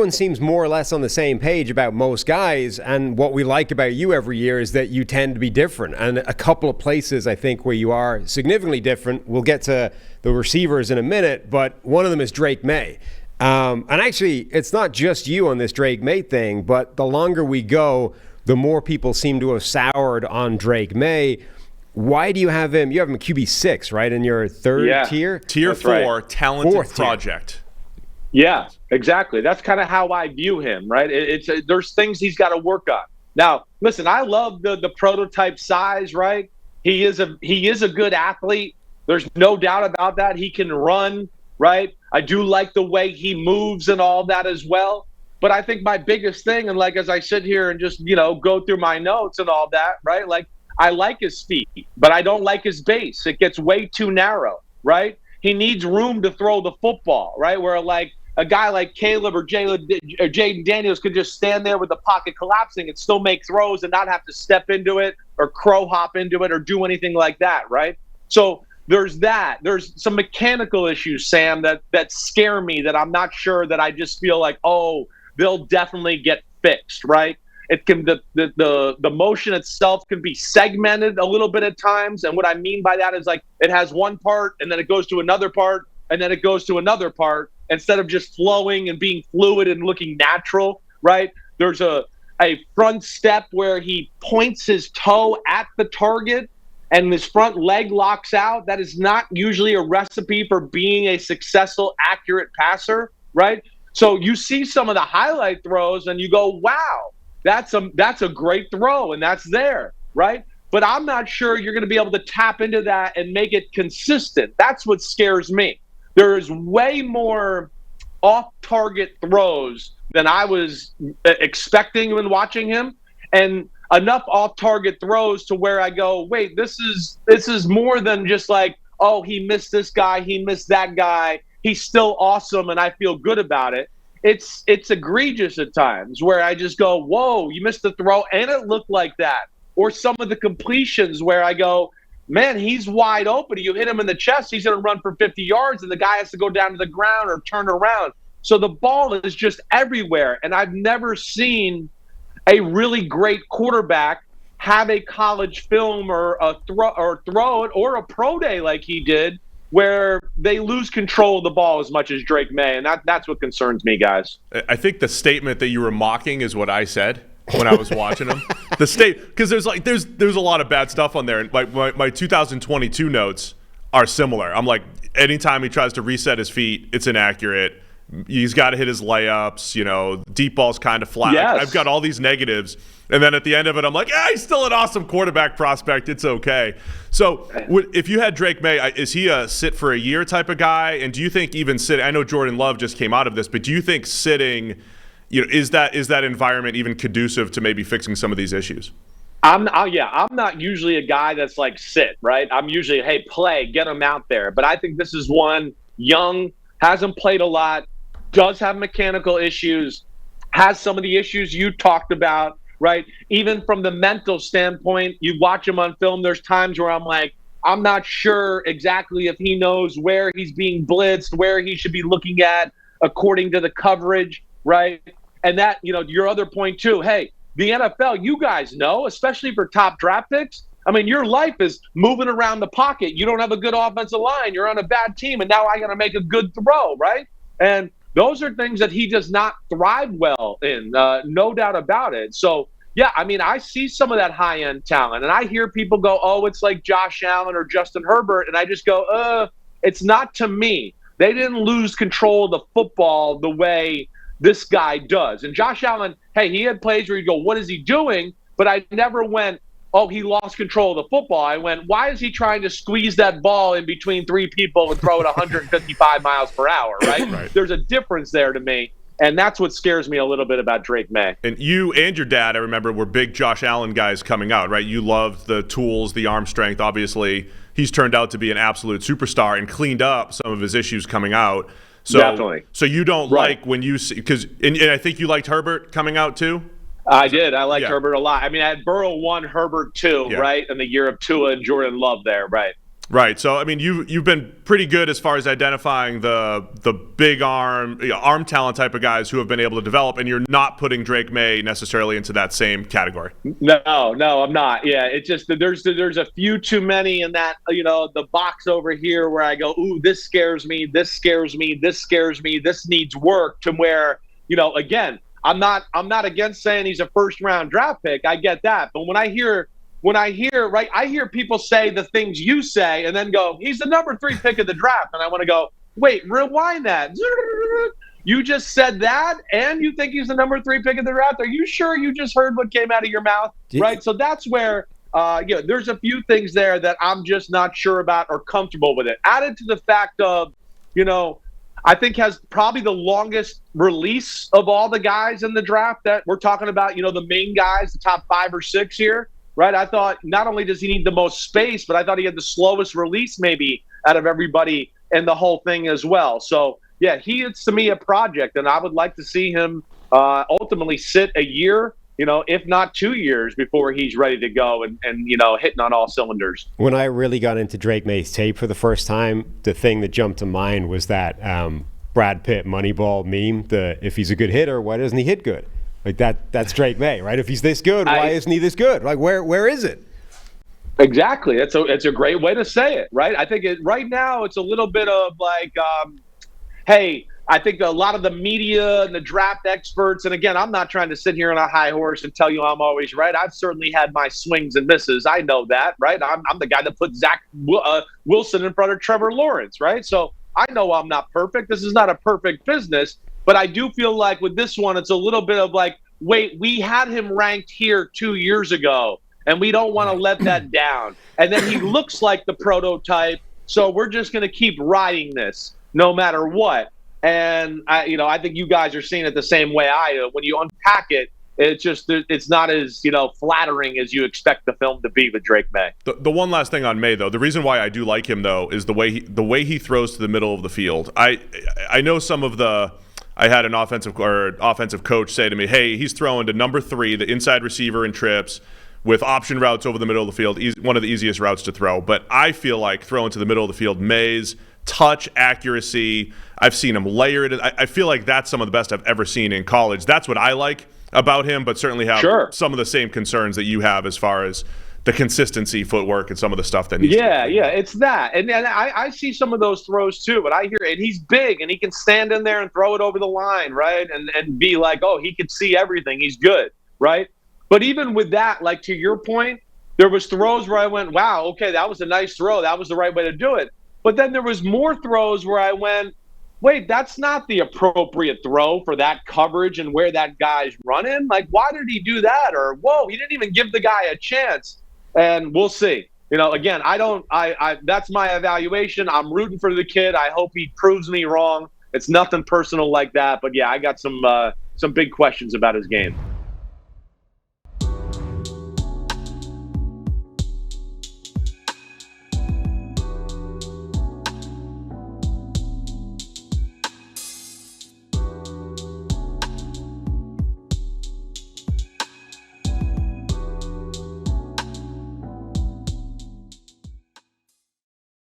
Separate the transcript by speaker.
Speaker 1: everyone seems more or less on the same page about most guys. And what we like about you every year is that you tend to be different. And a couple of places, I think, where you are significantly different. We'll get to the receivers in a minute, but one of them is Drake Maye. And actually, it's not just you on this Drake Maye thing, but the longer we go, the more people seem to have soured on Drake Maye. Why do you have him? You have him QB6, right, in your third tier?
Speaker 2: Tier 4, right. Talented Fourth project.
Speaker 3: Tier. Yeah, exactly. That's kind of how I view him, right? There's things he's got to work on. Now, listen, I love the prototype size, right? He is a good athlete. There's no doubt about that. He can run, right? I do like the way he moves and all that as well. But I think my biggest thing, and like as I sit here and just, go through my notes and all that, right? Like, I like his feet, but I don't like his base. It gets way too narrow, right? He needs room to throw the football, right? Where like a guy like Caleb or Jaden Daniels could just stand there with the pocket collapsing and still make throws and not have to step into it or crow hop into it or do anything like that, right? So there's that. There's some mechanical issues, Sam, that scare me, that I'm not sure, that I just feel like, oh, they'll definitely get fixed, right? It can the motion itself can be segmented a little bit at times, and what I mean by that is like it has one part and then it goes to another part and then it goes to another part instead of just flowing and being fluid and looking natural, right? There's a front step where he points his toe at the target and his front leg locks out. That is not usually a recipe for being a successful, accurate passer, right? So you see some of the highlight throws and you go, wow, that's a great throw, and that's there, right? But I'm not sure you're going to be able to tap into that and make it consistent. That's what scares me. There is way more off-target throws than I was expecting when watching him, and enough off-target throws to where I go, wait, this is more than just like, oh, he missed this guy, he missed that guy. He's still awesome, and I feel good about it. It's egregious at times where I just go, whoa, you missed the throw, and it looked like that. Or some of the completions where I go, man, he's wide open. You hit him in the chest, he's going to run for 50 yards, and the guy has to go down to the ground or turn around. So the ball is just everywhere, and I've never seen a really great quarterback have a college film or throw it or a pro day like he did, where they lose control of the ball as much as Drake Maye, and that's what concerns me, guys.
Speaker 2: I think the statement that you were mocking is what I said when I was watching him. Because there's a lot of bad stuff on there, and my 2022 notes are similar. I'm like, anytime he tries to reset his feet, it's inaccurate. He's got to hit his layups, deep ball's kind of flat.
Speaker 3: Yes.
Speaker 2: I've got all these negatives. And then at the end of it, I'm like, he's still an awesome quarterback prospect. It's okay. So if you had Drake Maye, is he a sit for a year type of guy? And do you think even sitting, I know Jordan Love just came out of this, but do you think sitting, is that environment even conducive to maybe fixing some of these issues?
Speaker 3: I'm not usually a guy that's like sit, right? I'm usually, hey, play, get him out there. But I think this is one young, hasn't played a lot, does have mechanical issues, has some of the issues you talked about, right? Even from the mental standpoint, you watch him on film, there's times where I'm like, I'm not sure exactly if he knows where he's being blitzed, where he should be looking at according to the coverage, right? And that, your other point too, hey, the NFL, you guys know, especially for top draft picks, I mean, your life is moving around the pocket. You don't have a good offensive line. You're on a bad team, and now I got to make a good throw, right? And those are things that he does not thrive well in, no doubt about it. So, yeah, I mean, I see some of that high-end talent, and I hear people go, oh, it's like Josh Allen or Justin Herbert, and I just go, it's not to me. They didn't lose control of the football the way this guy does. And Josh Allen, hey, he had plays where you go, what is he doing? But I never went, oh, he lost control of the football. I went, why is he trying to squeeze that ball in between three people and throw it 155 miles per hour, right?
Speaker 2: Right.
Speaker 3: There's a difference there to me. And that's what scares me a little bit about Drake Maye.
Speaker 2: And you and your dad, I remember, were big Josh Allen guys coming out, right? You loved the tools, the arm strength. Obviously, he's turned out to be an absolute superstar and cleaned up some of his issues coming out. So,
Speaker 3: definitely.
Speaker 2: So you don't like when you see – because and I think you liked Herbert coming out too?
Speaker 3: I did. I liked Herbert a lot. I mean, I had Burrow 1, Herbert 2, right? In the year of Tua and Jordan Love there, right?
Speaker 2: Right. So I mean, you've been pretty good as far as identifying the big arm talent type of guys who have been able to develop, and you're not putting Drake Maye necessarily into that same category.
Speaker 3: No, I'm not. Yeah, it's just that there's a few too many in that, the box over here where I go, ooh, this scares me, this scares me, this scares me, this needs work, to where, again, I'm not against saying he's a first round draft pick. I get that. But when I hear right, I hear people say the things you say and then go, he's the number 3 pick of the draft. And I want to go, wait, rewind that. You just said that and you think he's the number 3 pick of the draft? Are you sure you just heard what came out of your mouth? Right. So that's where, there's a few things there that I'm just not sure about or comfortable with it. Added to the fact of, I think has probably the longest release of all the guys in the draft that we're talking about, the main guys, the top 5 or 6 here. Right, I thought not only does he need the most space, but I thought he had the slowest release maybe out of everybody in the whole thing as well. So, yeah, he is to me a project, and I would like to see him ultimately sit a year, if not 2 years before he's ready to go and hitting on all cylinders.
Speaker 1: When I really got into Drake Maye's tape for the first time, the thing that jumped to mind was that Brad Pitt Moneyball meme, if he's a good hitter, why doesn't he hit good? Like that's Drake Maye, right? If he's this good, why isn't he this good? Like where is it?
Speaker 3: Exactly. It's a great way to say it, right? I think right now it's a little bit of like, hey, I think a lot of the media and the draft experts, and again, I'm not trying to sit here on a high horse and tell you I'm always right. I've certainly had my swings and misses. I know that, right? I'm the guy that put Zach Wilson in front of Trevor Lawrence, right? So I know I'm not perfect. This is not a perfect business. But I do feel like with this one, it's a little bit of like, wait, we had him ranked here 2 years ago, and we don't want to let that down. And then he looks like the prototype, so we're just going to keep riding this no matter what. And I think you guys are seeing it the same way I do. When you unpack it, it's not as flattering as you expect the film to be with Drake Maye.
Speaker 2: The one last thing on Maye, though, the reason why I do like him though is the way he throws to the middle of the field. I know some of the. I had an offensive coach say to me, hey, he's throwing to number 3, the inside receiver in trips, with option routes over the middle of the field, one of the easiest routes to throw. But I feel like throwing to the middle of the field, Maye's touch, accuracy, I've seen him layer it. I feel like that's some of the best I've ever seen in college. That's what I like about him, but certainly have some of the same concerns that you have as far as the consistency, footwork, and some of the stuff that needs to be.
Speaker 3: Yeah, it's that. And I see some of those throws too, but I hear it. He's big, and he can stand in there and throw it over the line, right? And be like, oh, he can see everything. He's good, right? But even with that, like to your point, there was throws where I went, wow, okay, that was a nice throw. That was the right way to do it. But then there was more throws where I went, wait, that's not the appropriate throw for that coverage and where that guy's running. Like, why did he do that? Or, whoa, he didn't even give the guy a chance. And we'll see. Again, that's my evaluation. I'm rooting for the kid. I hope he proves me wrong. It's nothing personal like that. But yeah, I got some big questions about his game.